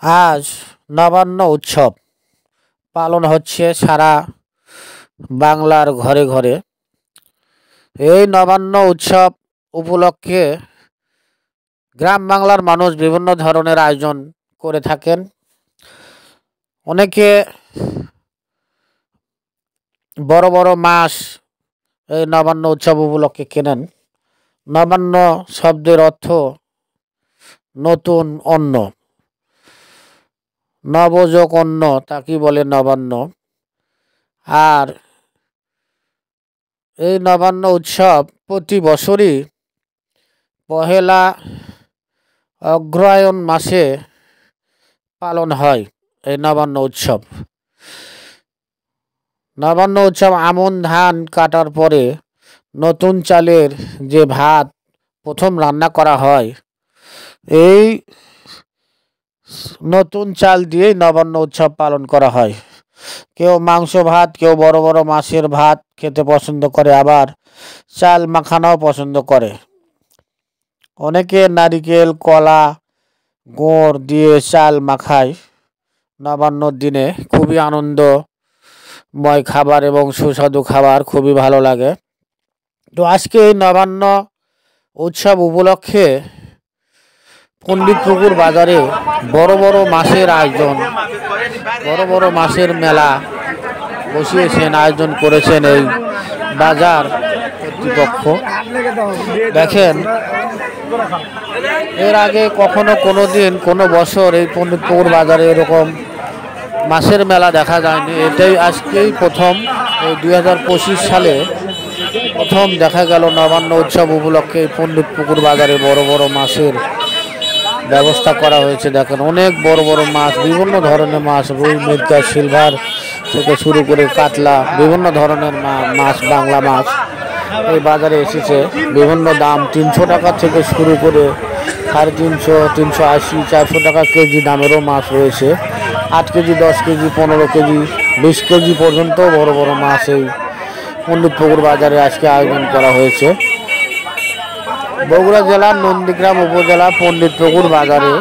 আজ নবান্ন উৎসব পালন হচ্ছে সারা বাংলার ঘরে ঘরে। এই নবান্ন উৎসব উপলক্ষে গ্রাম বাংলার মানুষ বিভিন্ন ধরনের আয়োজন করে থাকেন। অনেকে বড় বড় মাছ এই নবান্ন উৎসব উপলক্ষে কেনেন। নবান্ন শব্দের অর্থ নতুন অন্ন, নবযোগ অন্ন, তাকে বলে নবান্ন। আর এই নবান্ন উৎসব প্রতি বছরই পহেলা অগ্রহায়ণ মাসে পালন হয়। এই নবান্ন উৎসব আমন ধান কাটার পরে নতুন চালের যে ভাত প্রথম রান্না করা হয়, এই নতুন চাল দিয়েই নবান্ন উৎসব পালন করা হয়। কেউ মাংস ভাত, কেউ বড় বড় মাছের ভাত খেতে পছন্দ করে, আবার চাল মাখানাও পছন্দ করে। অনেকে নারিকেল, কলা, গুড় দিয়ে চাল মাখায়। নবান্নর দিনে খুবই আনন্দময় খাবার এবং সুস্বাদু খাবার, খুবই ভালো লাগে। তো আজকে এই নবান্ন উৎসব উপলক্ষে পণ্ডিতপুকুর বাজারে বড় বড় মাছের আয়োজন, বড় বড় মাছের মেলা বসিয়েছেন, আয়োজন করেছেন এই বাজার কর্তৃপক্ষ। দেখেন, এর আগে কখনো কোনো দিন কোনো বছর এই পণ্ডিতপুকুর বাজারে এরকম মাছের মেলা দেখা যায়নি। এটাই আজকেই প্রথম, এই 2025 সালে প্রথম দেখা গেল নবান্ন উৎসব উপলক্ষে এই পণ্ডিতপুকুর বাজারে বড় বড় মাছের ব্যবস্থা করা হয়েছে। দেখেন, অনেক বড় বড় মাছ, বিভিন্ন ধরনের মাছ, রুই, মিরকা, সিলভার থেকে শুরু করে কাতলা, বিভিন্ন ধরনের মাছ, বাংলা মাছ এই বাজারে এসেছে। বিভিন্ন দাম, 300 টাকা থেকে শুরু করে 350, 380, 400 টাকা কেজি দামেরও মাছ রয়েছে। 8 কেজি, 10 কেজি, 15 কেজি, 20 কেজি পর্যন্ত বড় বড় মাছ এই পণ্ডিতপুকুর বাজারে আজকে আয়োজন করা হয়েছে। বগুড়া জেলার নন্দীগ্রাম উপজেলা পণ্ডিতপুকুর বাজারে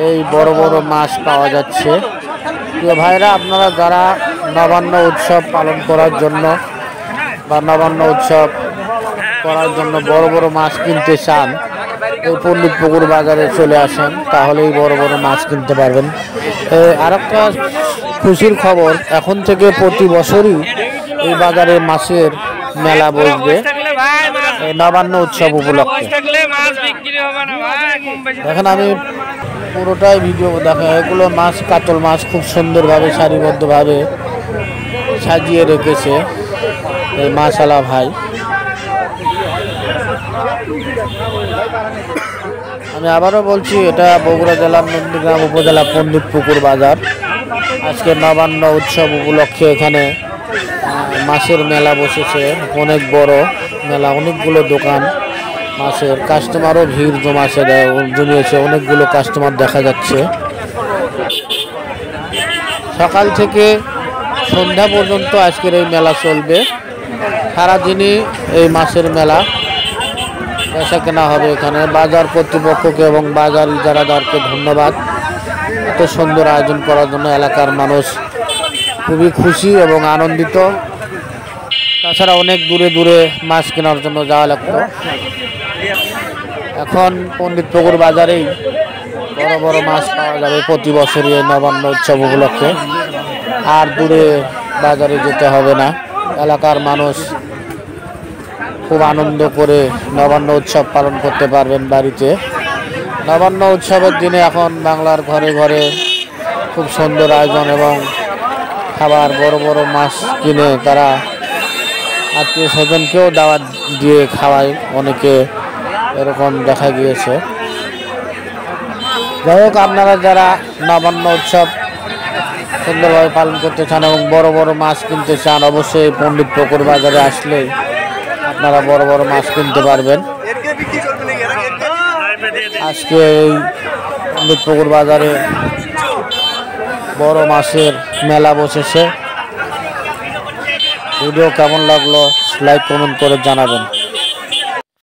এই বড় বড় মাছ পাওয়া যাচ্ছে। প্রিয় ভাইরা, আপনারা যারা নবান্ন উৎসব পালন করার জন্য বা নবান্ন উৎসব করার জন্য বড় বড় মাছ কিনতে চান, এই পণ্ডিতপুকুর বাজারে চলে আসেন, তাহলেই বড় বড় মাছ কিনতে পারবেন। আরেকটা খুশির খবর, এখন থেকে প্রতি বছরই এই বাজারে মাছের মেলা বসবে নবান্ন উৎসব উপলক্ষে। দেখেন, আমি পুরোটাই ভিডিও দেখা, এগুলো মাছ, কাতল মাছ খুব সুন্দরভাবে সারিবদ্ধভাবে সাজিয়ে রেখেছে এই মাছালা ভাই। আমি আবারও বলছি, এটা বগুড়া জেলার নন্দীগ্রাম উপজেলা পণ্ডিতপুকুর বাজার। আজকে নবান্ন উৎসব উপলক্ষে এখানে মাছের মেলা বসেছে, অনেক বড় মেলা, অনেকগুলো দোকান মাছের, কাস্টমারও ভিড় জমিয়েছে, অনেকগুলো কাস্টমার দেখা যাচ্ছে। সকাল থেকে সন্ধ্যা পর্যন্ত আজকের এই মেলা চলবে। সারাদিনই এই মাছের মেলা বেচা কেনা হবে এখানে। বাজার কর্তৃপক্ষকে এবং বাজার ইজারাদারকে ধন্যবাদ এত সুন্দর আয়োজন করার জন্য। এলাকার মানুষ খুবই খুশি এবং আনন্দিত। তাছাড়া অনেক দূরে দূরে মাছ কেনার জন্য যাওয়া লাগতো, এখন পণ্ডিতপুকুর বাজারেই বড় বড় মাছ পাওয়া যাবে প্রতি বছরই এই নবান্ন উৎসব উপলক্ষে। আর দূরে বাজারে যেতে হবে না। এলাকার মানুষ খুব আনন্দ করে নবান্ন উৎসব পালন করতে পারবেন বাড়িতে। নবান্ন উৎসবের দিনে এখন বাংলার ঘরে ঘরে খুব সুন্দর আয়োজন এবং খাবার, বড় বড় মাছ কিনে তারা আত্মীয় স্বজনকেও দাওয়াত দিয়ে খাওয়ায়, অনেকে এরকম দেখা গিয়েছে। যাই হোক, আপনারা যারা নবান্ন উৎসব সুন্দরভাবে পালন করতে চান এবং বড় বড় মাছ কিনতে চান, অবশ্যই পণ্ডিতপুকুর বাজারে আসলেই আপনারা বড় বড় মাছ কিনতে পারবেন। আজকে এই পণ্ডিতপুকুর বাজারে বড় মাছের মেলা বসেছে। ভিডিও কেমন লাগলো লাইক কমেন্ট করে জানাবেন।